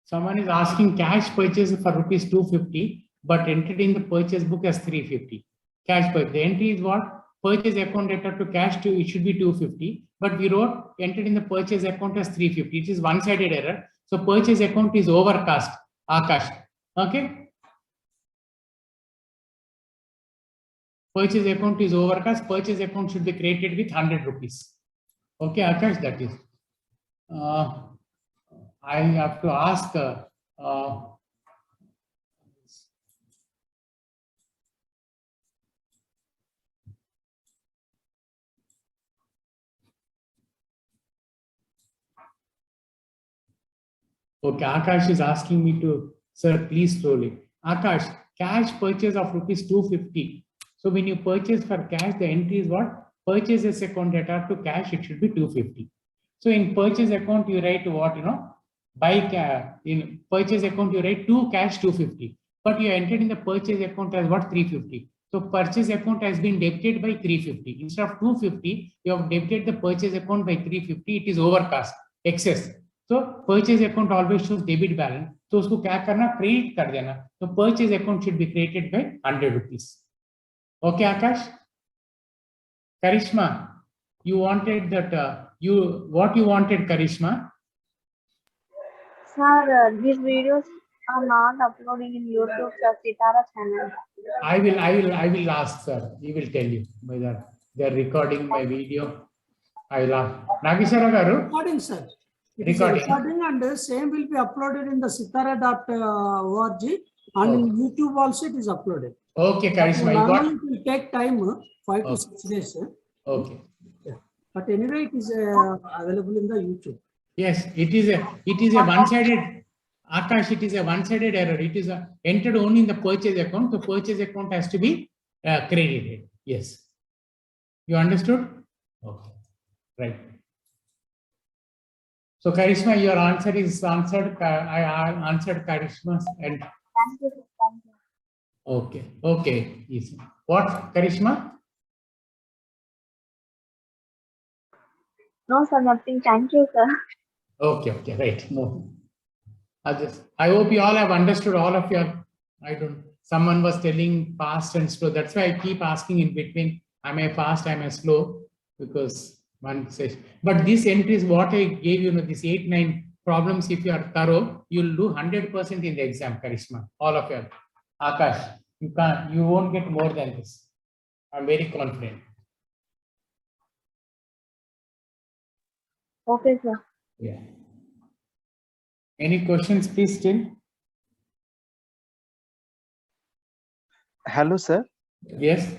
Someone is asking cash purchase for rupees 250, but entered in the purchase book as 350. Cash purchase. The entry is what? Purchase account debtor to cash to, it should be 250, but we wrote entered in the purchase account as 350. It is one-sided error. So purchase account is overcast. Akash. Okay. Purchase account is overcast. Purchase account should be created with 100 rupees. Okay, Akash, that is. I have to ask. Okay, Akash is asking me to, sir, please slowly. Akash, cash purchase of rupees 250. So when you purchase for cash, the entry is what? purchases account data to cash, it should be 250. So in purchase account, you write what, in purchase account, you write to cash 250, but you entered in the purchase account as what, 350. So purchase account has been debited by 350. Instead of 250, you have debited the purchase account by 350. It is overcast, excess. So purchase account always shows debit balance. So उसको क्या करना, credit कर देना. So purchase account should be created by 100 rupees. Okay, Akash? Karishma, you wanted that, what you wanted, Karishma? Sir, these videos are not uploading in YouTube, sir, Sitara channel. I will ask, sir. He will tell you whether they are recording my video. I will ask. Nageshwara garu? Recording, sir. It is a Recording. recording, and the same will be uploaded in the sitara.org, and in YouTube also it is uploaded. Okay, Karishma, you got. Normally it will take time, 5 to 6 days. Okay. Yeah. But anyway, it is available in the YouTube. Yes, it is a one-sided, Akash, it is a one-sided error. It is entered only in the purchase account. The purchase account has to be credited. Yes. You understood? Okay. Right. So Karishma, your answer is answered. I answered Karishma's and. Thank you, sir. Thank you. Okay. Okay. Easy. What, Karishma? No, sir, nothing. Thank you, sir. Okay. Okay. Right. No. I hope you all have understood all of your. Someone was telling fast and slow. That's why I keep asking in between. Am I fast? Am I slow? Because one says, but this entry is what I gave you, this 8-9 problems. If you are thorough, you'll do 100% in the exam, Karishma. All of you. Akash, you won't get more than this. I'm very confident. Okay, sir. Yeah. Any questions, please, still? Hello, sir. Yes.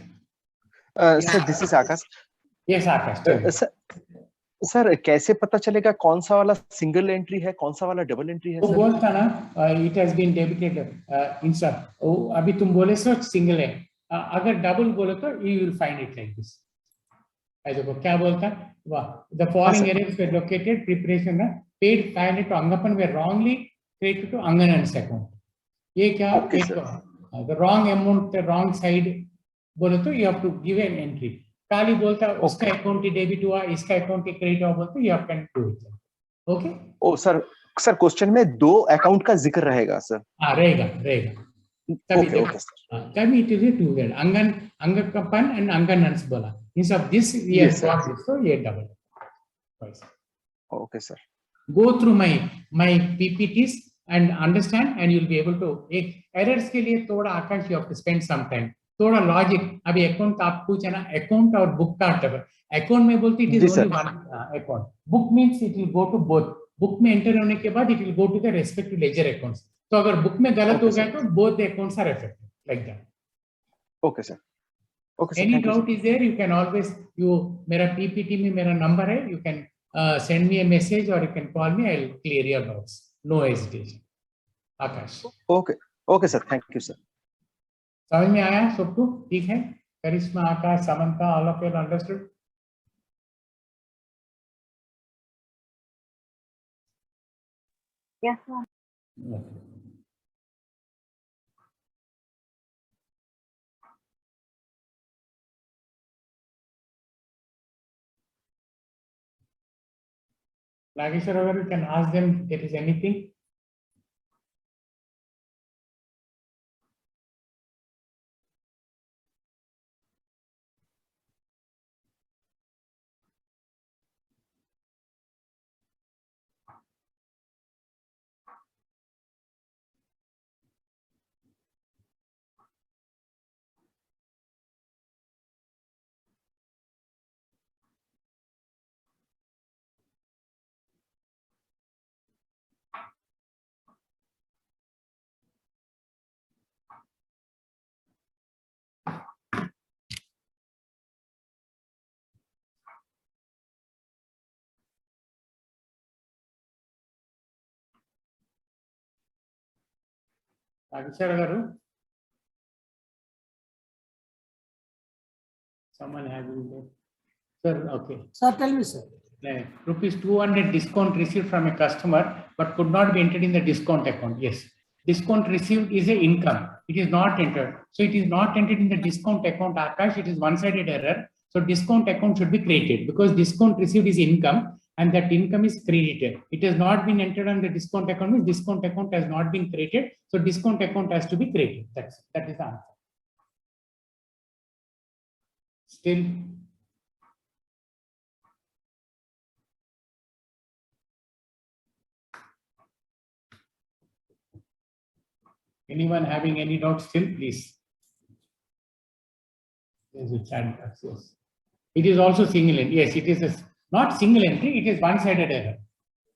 Sir, this is Akash. Yes, Akash. Tell me. Sir कैसे पता चलेगा कौन सा वाला single entry है, कौन सा वाला डबल एंट्री है? वो बोलता ना, it has been debited inside. अभी तुम बोले सो सिंगल है, अगर डबल बोले तो you will find it like this. देखो क्या बोलता है, the following errors were located. Preparation ना paid 500 to Angapan were wrongly credited to Anganan's account. ये क्या the wrong amount, the wrong side बोले तो you have to give an entry. खाली बोलता है उसका अकाउंट ही डेबिट हुआ, इसका अकाउंट ही क्रेडिट हुआ बोलते you have can do it. Okay? ओ सर क्वेश्चन में दो अकाउंट का जिक्र रहेगा सर? हाँ रहेगा. तभी it is a two-word. Angapan and Anganans बोला. Instead of this we have got this, so ये double. Okay sir. Go through my PPTs and understand, and you'll be able to. एक errors के लिए थोड़ा आकाश you have to spend some time. थोड़ा logic. अभी account का आप पूछे ना, अकाउंट और बुक का अकाउंट में बोलती it is only one account. Book means it will go to both. Book में एंटर होने के बाद it will go to the respective ledger accounts. तो अगर बुक में गलत हो गया तो both the accounts are affected like that. Okay sir. Okay sir. Any doubt is there, you can always मेरा पीपीटी में मेरा नंबर है, you can send me a message और you can call me, I will clear your doubts. No hesitation. Akash. Okay sir. Thank you sir. समझ में आया सबको? ठीक है. Karishma, Akash, Samantha, all of you understood? Yes, sir. Nageshwar, you can ask them if there is anything. Nageshwar garu, someone has been there. Sir, okay. Sir, tell me, sir. Rupees 200 discount received from a customer, but could not be entered in the discount account. Yes. Discount received is a income. It is not entered. So it is not entered in the discount account, Akash. It is one-sided error. So discount account should be created because discount received is income and that income is credited. It has not been entered on the discount account, means discount account has not been created. So discount account has to be created. That is the answer. Still. Anyone having any doubts still, please. There's a chat box, yes. It is also single entry. Yes, it is not single entry, it is one-sided error.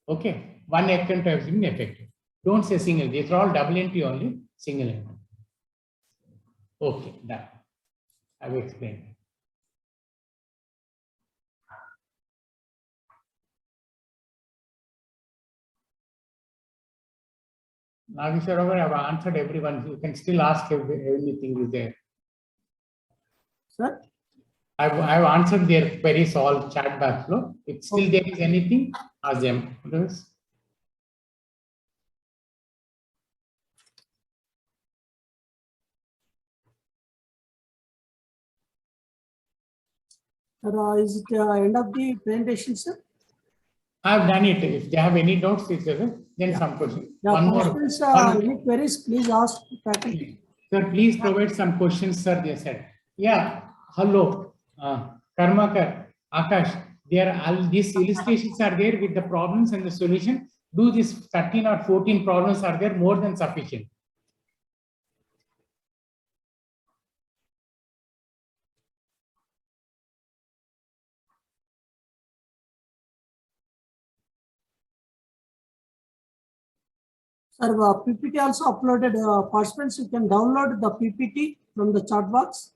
Okay, one account has been affected. Don't say single, these are all double entry only, single entry. Okay, done. I've explained. Nageswara, I've answered everyone. You can still ask if anything is there. Sir? I've answered their queries all chat back flow. If still there is anything, ask them. Otherwise, Is it end of the presentation, sir? I've done it. If they have any doubts, then some question. Yeah, One more. participants, any queries, please ask faculty. Sir, please provide some questions, sir. They said. Yeah. Hello, Karmakar, Akash. There are all these illustrations are there with the problems and the solution. Do this 13 or 14 problems are there more than sufficient. Sir, PPT also uploaded. Participants, you can download the PPT from the chat box.